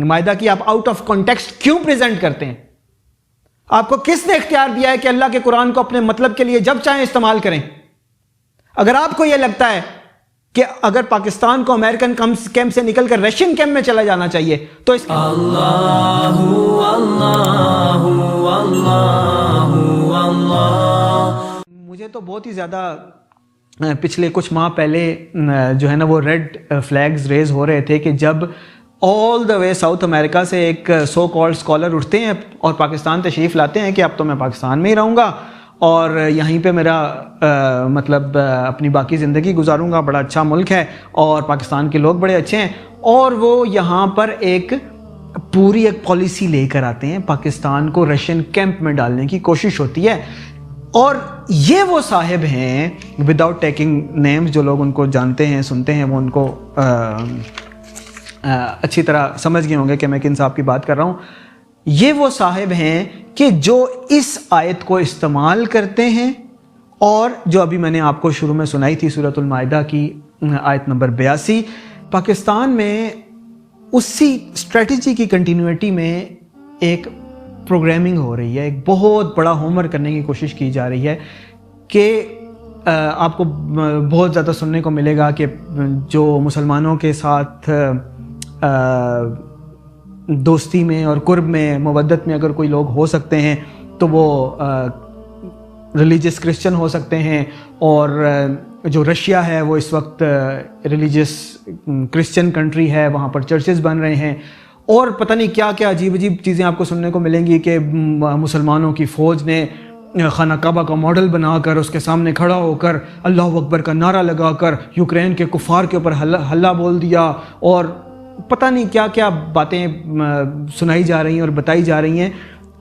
مائدہ کی آپ out of context کیوں پریزنٹ کرتے ہیں؟ آپ کو کس نے اختیار دیا ہے کہ اللہ کے قرآن کو اپنے مطلب کے لیے جب چاہیں استعمال کریں؟ اگر آپ کو یہ لگتا ہے کہ اگر پاکستان کو امریکن کیمپ سے نکل کر رشین کیمپ میں چلا جانا چاہیے تو اس اللہ اللہ اللہ اللہ. مجھے تو بہت ہی زیادہ پچھلے کچھ ماہ پہلے جو ہے نا وہ ریڈ فلیگز ریز ہو رہے تھے کہ جب آل دا وے ساؤتھ امریکہ سے ایک سو کالڈ اسکالر اٹھتے ہیں اور پاکستان تشریف لاتے ہیں کہ اب تو میں پاکستان میں ہی رہوں گا اور یہیں پہ میرا مطلب اپنی باقی زندگی گزاروں گا، بڑا اچھا ملک ہے اور پاکستان کے لوگ بڑے اچھے ہیں، اور وہ یہاں پر ایک پوری ایک پالیسی لے کر آتے ہیں، پاکستان کو رشین کیمپ میں ڈالنے کی کوشش ہوتی ہے. اور یہ وہ صاحب ہیں وداؤٹ ٹیکنگ نیمز، جو لوگ ان کو جانتے ہیں سنتے ہیں وہ ان کو اچھی طرح سمجھ گئے ہوں گے کہ میں کن صاحب کی بات کر رہا ہوں. یہ وہ صاحب ہیں کہ جو اس آیت کو استعمال کرتے ہیں، اور جو ابھی میں نے آپ کو شروع میں سنائی تھی سورۃ المائدہ کی آیت نمبر 82، پاکستان میں اسی اسٹریٹجی کی کنٹینیوٹی میں ایک پروگرامنگ ہو رہی ہے، ایک بہت بڑا ہوم ورک کرنے کی کوشش کی جا رہی ہے کہ آپ کو بہت زیادہ سننے کو ملے گا کہ جو مسلمانوں کے ساتھ دوستی میں اور قرب میں مودت میں اگر کوئی لوگ ہو سکتے ہیں تو وہ ریلیجس کرسچن ہو سکتے ہیں، اور جو رشیا ہے وہ اس وقت ریلیجس کرسچن کنٹری ہے، وہاں پر چرچز بن رہے ہیں، اور پتہ نہیں کیا کیا عجیب عجیب چیزیں آپ کو سننے کو ملیں گی کہ مسلمانوں کی فوج نے خانہ کعبہ کا ماڈل بنا کر اس کے سامنے کھڑا ہو کر اللہ اکبر کا نعرہ لگا کر یوکرین کے کفار کے اوپر حلہ بول دیا، اور پتہ نہیں کیا کیا باتیں سنائی جا رہی ہیں اور بتائی جا رہی ہیں.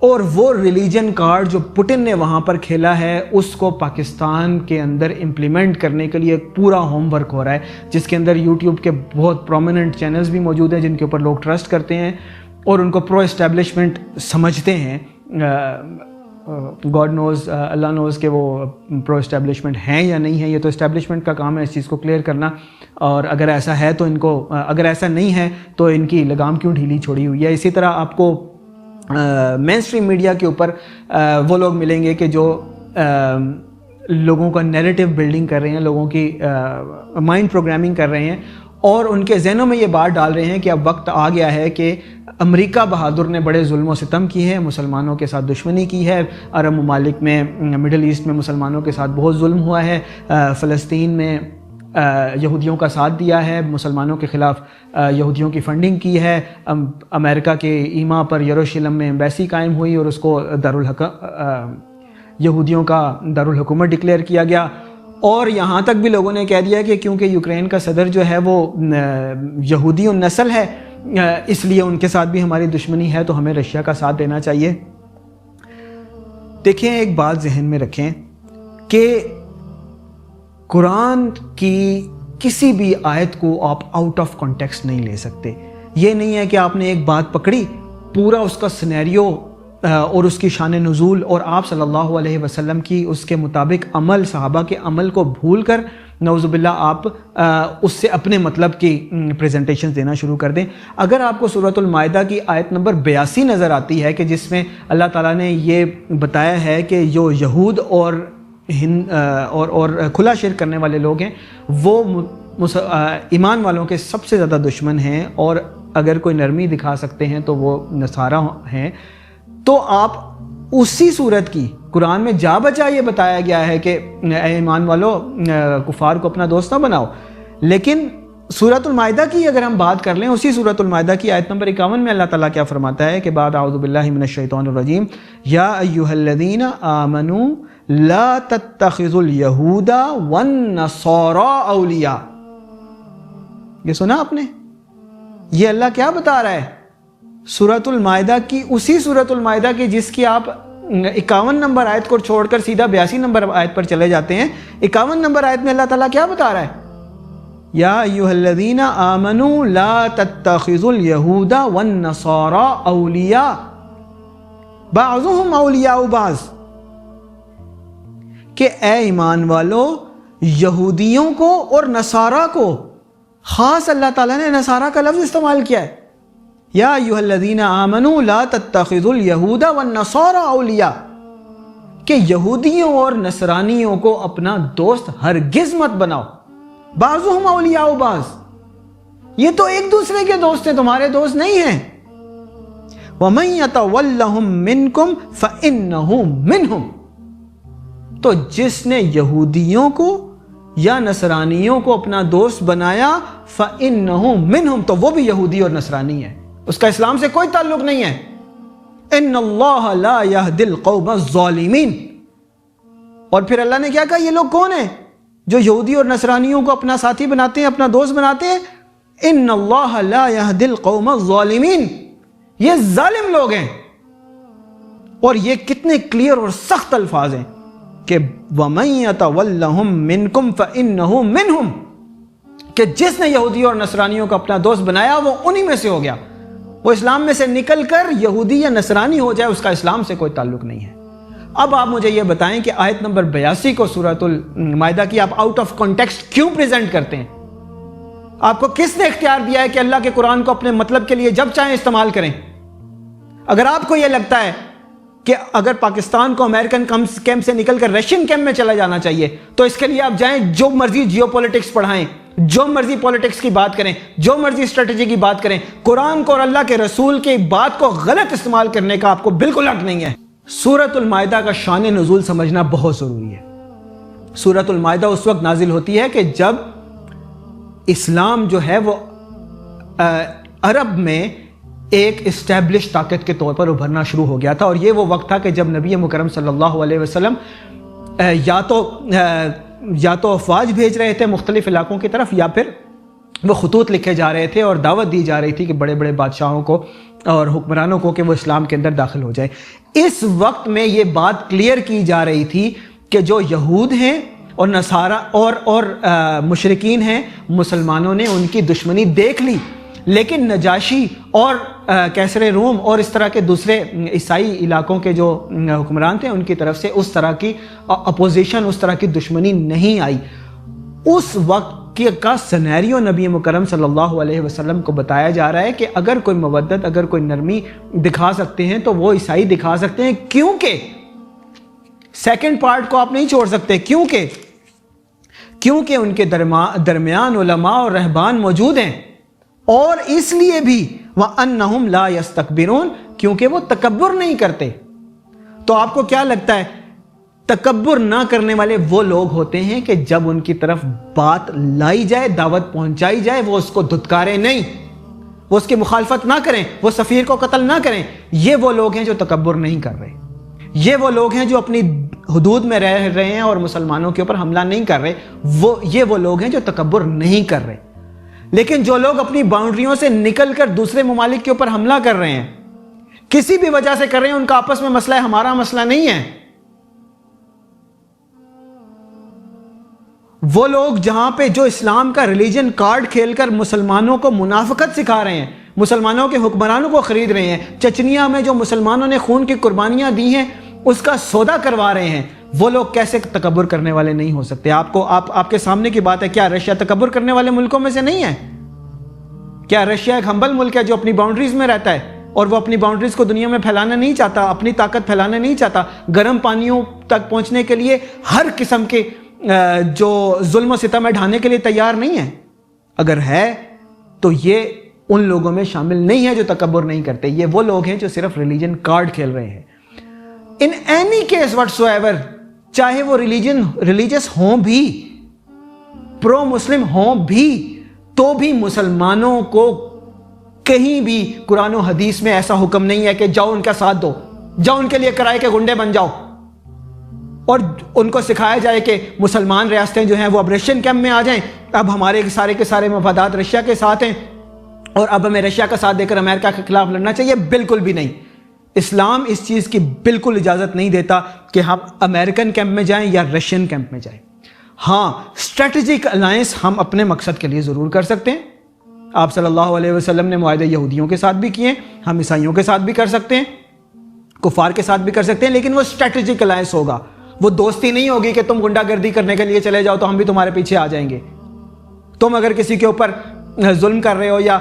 اور وہ ریلیجن کارڈ جو پوٹن نے وہاں پر کھیلا ہے اس کو پاکستان کے اندر امپلیمنٹ کرنے کے لیے پورا ہوم ورک ہو رہا ہے، جس کے اندر یوٹیوب کے بہت پرومیننٹ چینلز بھی موجود ہیں جن کے اوپر لوگ ٹرسٹ کرتے ہیں اور ان کو پرو اسٹیبلشمنٹ سمجھتے ہیں. گاڈ نوز، اللہ نوز کہ وہ پرو اسٹیبلشمنٹ ہیں یا نہیں ہے، یہ تو اسٹیبلشمنٹ کا کام ہے اس چیز کو کلیئر کرنا، اور اگر ایسا ہے تو ان کو، اگر ایسا نہیں ہے تو ان کی لگام کیوں ڈھیلی چھوڑی ہوئی ہے. اسی طرح آپ کو مین اسٹریم میڈیا کے اوپر وہ لوگ ملیں گے کہ جو لوگوں کا نیریٹو بلڈنگ کر رہے ہیں، لوگوں کی مائنڈ پروگرامنگ کر رہے ہیں، اور ان کے ذہنوں میں یہ بات ڈال رہے ہیں کہ اب وقت آ گیا ہے کہ امریکہ بہادر نے بڑے ظلم و ستم کی ہے، مسلمانوں کے ساتھ دشمنی کی ہے، عرب ممالک میں، مڈل ایسٹ میں مسلمانوں کے ساتھ بہت ظلم ہوا ہے، فلسطین میں یہودیوں کا ساتھ دیا ہے، مسلمانوں کے خلاف یہودیوں کی فنڈنگ کی ہے، امریکہ کے ایما پر یروشلم میں ایمبیسی قائم ہوئی اور اس کو یہودیوں کا دارالحکومت ڈکلیئر کیا گیا، اور یہاں تک بھی لوگوں نے کہہ دیا کہ کیونکہ یوکرین کا صدر جو ہے وہ یہودی النسل ہے اس لیے ان کے ساتھ بھی ہماری دشمنی ہے تو ہمیں رشیا کا ساتھ دینا چاہیے. دیکھیں ایک بات ذہن میں رکھیں کہ قرآن کی کسی بھی آیت کو آپ آؤٹ آف کانٹیکسٹ نہیں لے سکتے. یہ نہیں ہے کہ آپ نے ایک بات پکڑی، پورا اس کا سینیریو اور اس کی شان نزول اور آپ صلی اللہ علیہ وسلم کی اس کے مطابق عمل، صحابہ کے عمل کو بھول کر نعوذ باللہ آپ اس سے اپنے مطلب کی پریزنٹیشن دینا شروع کر دیں. اگر آپ کو سورۃ المائدہ کی آیت نمبر 82 نظر آتی ہے کہ جس میں اللہ تعالیٰ نے یہ بتایا ہے کہ جو یہود اور کھلا شرک کرنے والے لوگ ہیں وہ ایمان والوں کے سب سے زیادہ دشمن ہیں، اور اگر کوئی نرمی دکھا سکتے ہیں تو وہ نصارہ ہیں، تو آپ اسی صورت کی قرآن میں جا بجا یہ بتایا گیا ہے کہ اے ایمان والو کفار کو اپنا دوست نہ بناؤ. لیکن سورۃ المائدہ کی اگر ہم بات کر لیں، اسی سورۃ المائدہ کی آیت نمبر 51 میں اللہ تعالیٰ کیا فرماتا ہے کہ بعد اعوذ باللہ من الشیطان الرجیم یا ایھا الذین آمنوا لا تتخذوا اليہود والنصارى اولیاء. یہ سنا آپ نے؟ یہ اللہ کیا بتا رہا ہے؟ سورۃ المائدہ کی، اسی سورۃ المائدہ کی جس کی آپ 51 نمبر آیت کو چھوڑ کر سیدھا 82 نمبر آیت پر چلے جاتے ہیں. 51 نمبر آیت میں اللہ تعالیٰ کیا بتا رہا ہے؟ یا ایھا الذین آمنوا لا تتخذوا اليہود والنصارى اولیاء بعضهم اولیاء بعض، کہ اے ایمان والو یہودیوں کو اور نصارہ کو، خاص اللہ تعالیٰ نے نصارہ کا لفظ استعمال کیا ہے، یا ایھا الذین آمنوا لا تتخذوا الیہود والنصارى اولیاء، کہ یہودیوں اور نصرانیوں کو اپنا دوست ہرگز مت بناؤ، بعضهم اولیاء بعض، یہ تو ایک دوسرے کے دوست ہیں، تمہارے دوست نہیں ہیں۔ وَمَن يَتَوَلَّهُم مِّنكُمْ فَإِنَّهُ مِنْهُمْ، تو جس نے یہودیوں کو یا نصرانیوں کو اپنا دوست بنایا فَإِنَّهُ مِنْهُمْ، تو وہ بھی یہودی اور نصرانی ہے، اس کا اسلام سے کوئی تعلق نہیں ہے۔ إِنَّ اللَّهَ لَا يَهْدِي الْقَوْمَ الظَّالِمِينَ، اور پھر اللہ نے کیا کہا، یہ لوگ کون ہیں جو یہودی اور نصرانیوں کو اپنا ساتھی بناتے ہیں، اپنا دوست بناتے ہیں؟ إِنَّ اللَّهَ لَا يَهْدِي الْقَوْمَ الظَّالِمِينَ، یہ ظالم لوگ ہیں۔ اور یہ کتنے کلیئر اور سخت الفاظ ہیں کہ وَمَن يَتَوَلَّهُم مِّنكُمْ فَإِنَّهُ مِنْهُمْ، کہ جس نے یہودی اور نصرانیوں کو اپنا دوست بنایا وہ انہی میں سے ہو گیا، وہ اسلام میں سے نکل کر یہودی یا نصرانی ہو جائے اس کا اسلام سے کوئی تعلق نہیں ہے۔ اب آپ مجھے یہ بتائیں کہ آیت نمبر 82 کو سورۃ المائدہ کی آپ آؤٹ آف کانٹیکسٹ کیوں پریزنٹ کرتے ہیں؟ آپ کو کس نے اختیار دیا ہے کہ اللہ کے قرآن کو اپنے مطلب کے لیے جب چاہیں استعمال کریں؟ اگر آپ کو یہ لگتا ہے کہ اگر پاکستان کو امریکن کیمپ سے نکل کر رشین کیمپ میں چلا جانا چاہیے تو اس کے لیے آپ جائیں، جو مرضی جیو پولیٹکس پڑھائیں، جو مرضی پولیٹکس کی بات کریں، جو مرضی اسٹریٹجی کی بات کریں، قرآن کو اور اللہ کے رسول کی بات کو غلط استعمال کرنے کا آپ کو بالکل حق نہیں ہے۔ سورۃ المائدہ کا شان نزول سمجھنا بہت ضروری ہے۔ سورۃ المائدہ اس وقت نازل ہوتی ہے کہ جب اسلام جو ہے وہ عرب میں ایک اسٹیبلش طاقت کے طور پر ابھرنا شروع ہو گیا تھا، اور یہ وہ وقت تھا کہ جب نبی مکرم صلی اللہ علیہ وسلم یا تو افواج بھیج رہے تھے مختلف علاقوں کی طرف، یا پھر وہ خطوط لکھے جا رہے تھے اور دعوت دی جا رہی تھی کہ بڑے بڑے بادشاہوں کو اور حکمرانوں کو کہ وہ اسلام کے اندر داخل ہو جائے۔ اس وقت میں یہ بات کلیئر کی جا رہی تھی کہ جو یہود ہیں اور نصارہ اور مشرکین ہیں، مسلمانوں نے ان کی دشمنی دیکھ لی، لیکن نجاشی اور کیسر روم اور اس طرح کے دوسرے عیسائی علاقوں کے جو حکمران تھے ان کی طرف سے اس طرح کی اپوزیشن، اس طرح کی دشمنی نہیں آئی۔ اس وقت کا سینیریو نبی مکرم صلی اللہ علیہ وسلم کو بتایا جا رہا ہے کہ اگر کوئی مودت، اگر کوئی نرمی دکھا سکتے ہیں تو وہ عیسائی دکھا سکتے ہیں، کیونکہ سیکنڈ پارٹ کو آپ نہیں چھوڑ سکتے، کیونکہ ان کے درمیان علماء اور رہبان موجود ہیں، اور اس لیے بھی وَأَنَّهُمْ لَا يَسْتَكْبِرُونَ، کیونکہ وہ تکبر نہیں کرتے۔ تو آپ کو کیا لگتا ہے تکبر نہ کرنے والے وہ لوگ ہوتے ہیں کہ جب ان کی طرف بات لائی جائے، دعوت پہنچائی جائے، وہ اس کو دھتکاریں نہیں، وہ اس کی مخالفت نہ کریں، وہ سفیر کو قتل نہ کریں۔ یہ وہ لوگ ہیں جو تکبر نہیں کر رہے، یہ وہ لوگ ہیں جو اپنی حدود میں رہ رہے ہیں اور مسلمانوں کے اوپر حملہ نہیں کر رہے، یہ وہ لوگ ہیں جو تکبر نہیں کر رہے۔ لیکن جو لوگ اپنی باؤنڈریوں سے نکل کر دوسرے ممالک کے اوپر حملہ کر رہے ہیں، کسی بھی وجہ سے کر رہے ہیں، ان کا آپس میں مسئلہ ہے، ہمارا مسئلہ نہیں ہے۔ وہ لوگ جہاں پہ جو اسلام کا ریلیجن کارڈ کھیل کر مسلمانوں کو منافقت سکھا رہے ہیں، مسلمانوں کے حکمرانوں کو خرید رہے ہیں، چچنیا میں جو مسلمانوں نے خون کی قربانیاں دی ہیں اس کا سودا کروا رہے ہیں، وہ لوگ کیسے تکبر کرنے والے نہیں ہو سکتے؟ آپ کے سامنے کی بات ہے، کیا رشیا تکبر کرنے والے ملکوں میں سے نہیں ہے؟ کیا رشیا ایک ہمبل ملک ہے جو اپنی باؤنڈریز میں رہتا ہے اور وہ اپنی باؤنڈریز کو دنیا میں پھیلانا نہیں چاہتا، اپنی طاقت پھیلانا نہیں چاہتا، گرم پانیوں تک پہنچنے کے لیے ہر قسم کے جو ظلم و ستم ہے ڈھانے کے لیے تیار نہیں ہے؟ اگر ہے تو یہ ان لوگوں میں شامل نہیں ہے جو تکبر نہیں کرتے، یہ وہ لوگ ہیں جو صرف ریلیجن کارڈ کھیل رہے ہیں۔ In any case what so ever, چاہے وہ ریلیجس ہوں بھی، پرو مسلم ہوں بھی، تو بھی مسلمانوں کو کہیں بھی قرآن و حدیث میں ایسا حکم نہیں ہے کہ جاؤ ان کا ساتھ دو، جاؤ ان کے لیے کرائے کے گنڈے بن جاؤ اور ان کو سکھایا جائے کہ مسلمان ریاستیں جو ہیں وہ اب رشین کیمپ میں آ جائیں، اب ہمارے سارے کے سارے مفادات رشیا کے ساتھ ہیں اور اب ہمیں رشیا کا ساتھ دے کر امریکہ کے خلاف لڑنا چاہیے۔ بالکل بھی نہیں، اسلام اس چیز کی بالکل اجازت نہیں دیتا کہ ہم امریکن کیمپ میں جائیں یا رشین کیمپ میں جائیں۔ ہاں، اسٹریٹجک الائنس ہم اپنے مقصد کے لیے ضرور کر سکتے ہیں، آپ صلی اللہ علیہ وسلم نے معاہدے یہودیوں کے ساتھ بھی کیے، ہم عیسائیوں کے ساتھ بھی کر سکتے ہیں، کفار کے ساتھ بھی کر سکتے ہیں، لیکن وہ اسٹریٹجک الائنس ہوگا، وہ دوستی نہیں ہوگی کہ تم غنڈہ گردی کرنے کے لیے چلے جاؤ تو ہم بھی تمہارے پیچھے آ جائیں گے۔ تم اگر کسی کے اوپر ظلم کر رہے ہو یا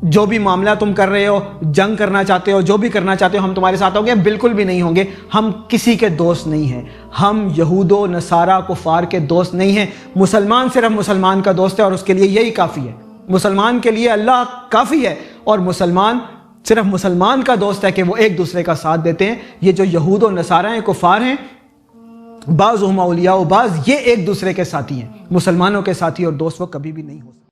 جو بھی معاملہ تم کر رہے ہو، جنگ کرنا چاہتے ہو، جو بھی کرنا چاہتے ہو، ہم تمہارے ساتھ ہوں گے، بالکل بھی نہیں ہوں گے. ہم کسی کے دوست نہیں ہیں. ہم یہود و نصارہ کفار کے دوست نہیں ہیں. مسلمان صرف مسلمان کا دوست ہے اور اس کے لیے یہی کافی ہے. مسلمان کے لیے اللہ کافی ہے، اور مسلمان صرف مسلمان کا دوست ہے کہ وہ ایک دوسرے کا ساتھ دیتے ہیں. یہ جو یہود و نصارہ ہیں، کفار ہیں، بعض ہم اولیاء و بعض، یہ ایک دوسرے کے ساتھی ہیں. مسلمانوں کے ساتھی اور دوست وہ کبھی بھی نہیں ہو سکتے.